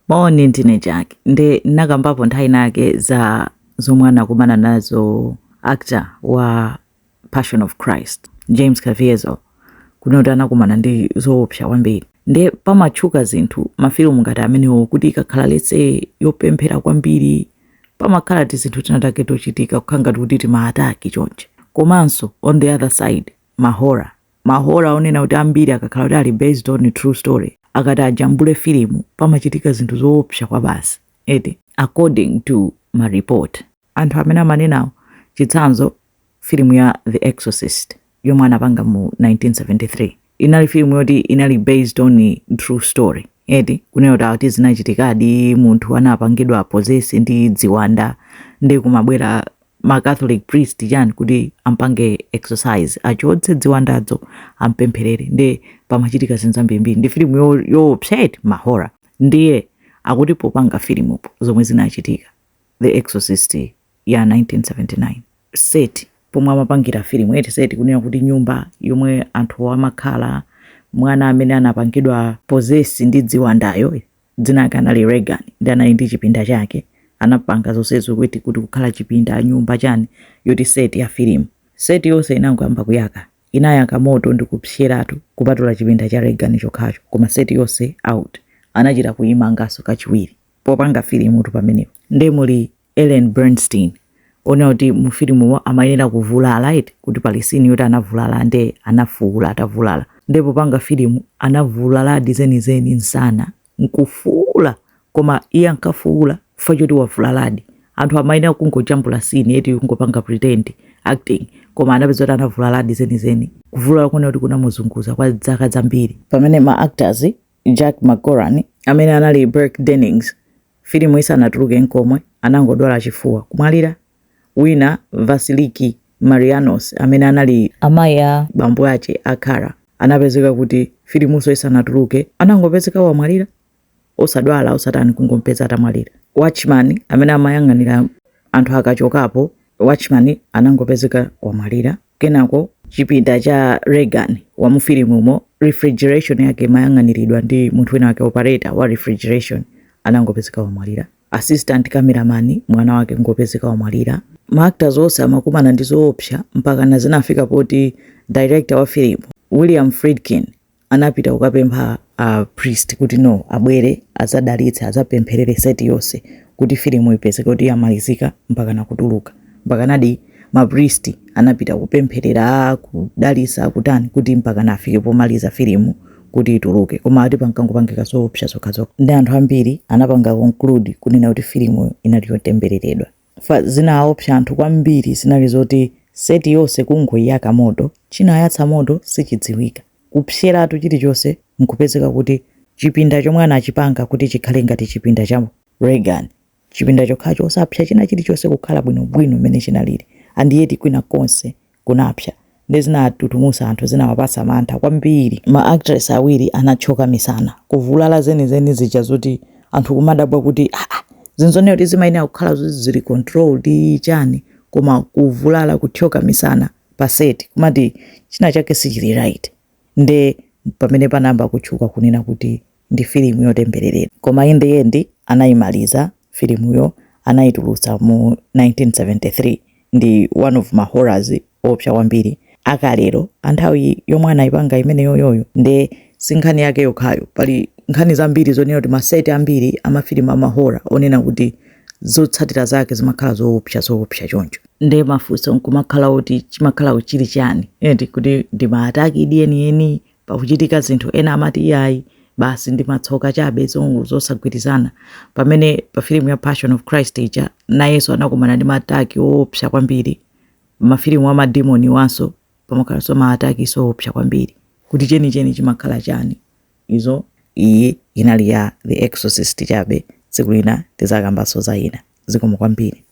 maoni ndine chake nde nakambapo nthawi nake za zomwe anakumana nazo actor wa Passion of Christ James Caviezel kunoti anakumana ndi zoopsa kwambiri. Nde pamatchuka zinthu mafilimu ngati amenewo kuti ikakhala letse yopemphera kwambiri pamakhala ti zinthu tinatake tochitika kukhanga kuti timaataki chonje. Komanso on the other side mahora onena kuti ambiri akakhala kuti ali based on a true story akati ajambule filimu pamachitika zinthu zoopsa kwa basi. According to my report anthu amene amanenawo chitsanzo filimu ya The Exorcist yomwe anapanga mu 1973 inali filimu yoti inali based on a true story. Kunena kuti zinachitikadi munthu anapangidwa possess ndi ziwanda ndi kumabwera ma Catholic priest chani kuti ampange exercise achotse ziwandazo ampempherere ndi pamachitika zinthu zambirimbiri. Ndi filimu yoopseti mahora ndiye akuti popanga filimu zomwe zinachitika The Exorcist ya 1979 set pomwe amapangira filimu set kunena kuti nyumba yomwe anthu amakhala mwana amene anapangidwa possess ndi ziwandayo dzina lake anali Regan ndi anali ndi chipinda chake anapanga zonsezo kuti kukhala chipinda nyumba chani yoti set ya filimu. Set yonse inangoyamba kuyaka inayaka moto ndi kupseratu kupatula chipinda cha Regan chokhacho koma set yonse out anachita kuyimanganso kachiwiri popanga filimu tu pamenepo. Nde muli Ellen Bernstein ona kuti mu filimu amayenera kuvulala kuti pali scene yoti anavulala nde anafuula atavulala ndipo panga filimu anavulala zenizeni nsana nkufuula koma iye ankafuula fachoti wavulaladi anthu amayenera kungojambula scene kungopanga pretend acting koma anapeza kuti anavulaladi zenizeni kuvulala kuna kuti kunamuzunguza kwa zaka zambiri. Pamene ma actors Jack McGoran amene anali Burke Dennings filimu isanatuluke nkomwe anangodwala chifuwa kumwalira. Wina Vasiliki Marianos amene anali amaya bambo ache Akara anapezeka kuti filimuso isanatuluke anangopezeka wamwalira osadwala osatani kungompeza atamwalira. Watchman amene amayang'anira anthu akachokapo Watchman anangopezeka wamwalira. Kenako chipinda cha Regan wa mu filimumo refrigeration yake mayang'aniridwa ndi munthu wina wake operator wa refrigeration anangopezeka wamwalira. Assistant cameraman mwana wake ngopezeka wamwalira. Ma actors onse amakumana ndi zoopsa mpaka na zinafika poti director wa filimu William Friedkin anapita kukapempha priest kuti no abwere azadalitse azapempherere set yonse kuti filimu ipezeke kuti yamalizika mpaka nakutuluka. Mpaka nadi ma priest anapita kupempherera kudalisa kutani kuti mpaka nafike pomaliza filimu kuti ituluke koma ati pankangopangika zoopsa zokhazo. Ndi anthu ambiri anapanga conclude kunena kuti filimu inali yotembereredwa. Zinaopsa anthu kwambiri zinali zoti seti yonse kungoyaka moto chinayatsa moto sichidziwika kupseratu chilichonse nkupezeka kuti chipinda chomwe anachipanga kuti chikhale ngati chipinda cha Regan chipinda chokhacho osapsa china chilichonse kukhala bwinobwino mmene chinalili andiyeti kwina konse kunapsa. Ndi zinatutumusa anthu zinawapasa mantha kwambiri. Ma actress awiri anachoka misana kuvulala zenizeni zija zoti anthu kumadabwa kuti zinzone kuti zimayenera kukhala zili controlled chani koma kuvulala kuthyoka misana pa set kumati china chake sichili right. Nde pamene panamba kutchuka kunena kuti ndi filimu yotembereredwa koma in the end anayimaliza filimuyo anayitulutsa mu 1973 ndi one of my horrors opsa kwambiri akalero anthawi yomwe anayipanga imene yoyoyo. Nde sinkhani yake yokhayo pali nkhani zambiri zonena kuti maseti ambiri amafilimu amahora onena kuti zotsatira zake zimakhala zoopsa choncho. Nde mafunso nkumakhala kuti chimakhala chili chani kuti ndi maataki eni pakuchitika zinthu ena amati iyayi basi ndi matsoka chabe zosagwirizana. Pamene pa filimu ya Passion of Christ ija nayenso anakumana ndi maataki oopsa kwambiri. Mafilimu ama demoni wanso pamakhala so maataki soopsa kwambiri kuti cheni chimakhala chani. Izo iyi inali ya The Exorcist chabe tsiku lina tizakambanso za ina zikomo kwambiri.